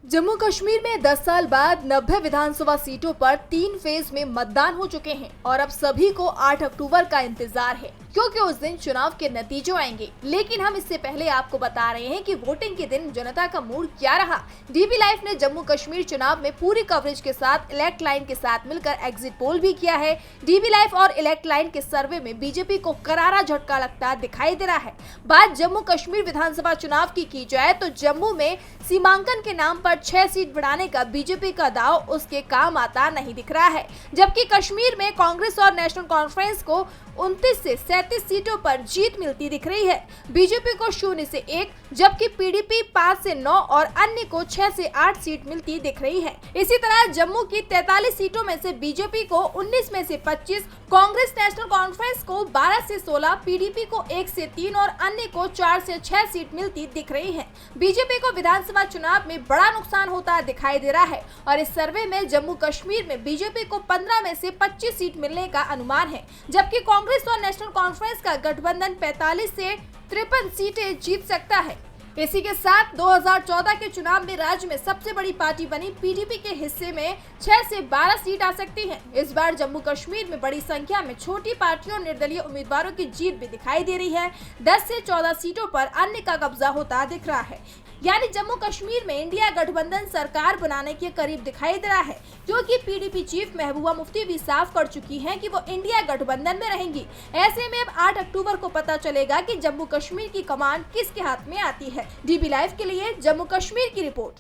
जम्मू कश्मीर में 10 साल बाद 90 विधानसभा सीटों पर 3 फेज में मतदान हो चुके हैं और अब सभी को 8 अक्टूबर का इंतजार है क्योंकि उस दिन चुनाव के नतीजे आएंगे। लेकिन हम इससे पहले आपको बता रहे हैं कि वोटिंग के दिन जनता का मूड क्या रहा। डीबी लाइव ने जम्मू कश्मीर चुनाव में पूरी कवरेज के साथ इलेक्ट लाइन के साथ मिलकर एग्जिट पोल भी किया है। डीबी लाइव और इलेक्ट लाइन के सर्वे में बीजेपी को करारा झटका लगता दिखाई दे रहा है। बात जम्मू कश्मीर विधानसभा चुनाव की जाए तो जम्मू में सीमांकन के नाम पर 6 सीट बढ़ाने का बीजेपी का दाव उसके काम आता नहीं दिख रहा है, जबकि कश्मीर में कांग्रेस और नेशनल कॉन्फ्रेंस को 29 से 37 सीटों पर जीत मिलती दिख रही है। बीजेपी को 0 से 1, जबकि पीडीपी 5 से 9 और अन्य को 6 से 8 सीट मिलती दिख रही है। इसी तरह जम्मू की 43 सीटों में से बीजेपी को 19 में से 25, कांग्रेस नेशनल कॉन्फ्रेंस को 12 से 16, पीडीपी को 1 से 3 और अन्य को 4 से 6 सीट मिलती दिख रही है। बीजेपी को विधानसभा चुनाव में बड़ा नुकसान होता दिखाई दे रहा है और इस सर्वे में जम्मू कश्मीर में बीजेपी को 15 में से 25 सीट मिलने का अनुमान है, जबकि कांग्रेस और नेशनल कॉन्फ्रेंस का गठबंधन 45 से 53 सीटें जीत सकता है। इसी के साथ 2014 के चुनाव में राज्य में सबसे बड़ी पार्टी बनी पीडीपी के हिस्से में 6 से 12 सीट आ सकती हैं। इस बार जम्मू कश्मीर में बड़ी संख्या में छोटी पार्टियों और निर्दलीय उम्मीदवारों की जीत भी दिखाई दे रही है। 10 से 14 सीटों पर अन्य का कब्जा होता दिख रहा है, यानी जम्मू कश्मीर में इंडिया गठबंधन सरकार बनाने के करीब दिखाई दे रहा है, क्योंकि पीडीपी चीफ महबूबा मुफ्ती भी साफ कर चुकी हैं कि वो इंडिया गठबंधन में रहेंगी। ऐसे में अब 8 अक्टूबर को पता चलेगा कि जम्मू कश्मीर की कमान किसके हाथ में आती है। डीबी लाइव के लिए जम्मू कश्मीर की रिपोर्ट।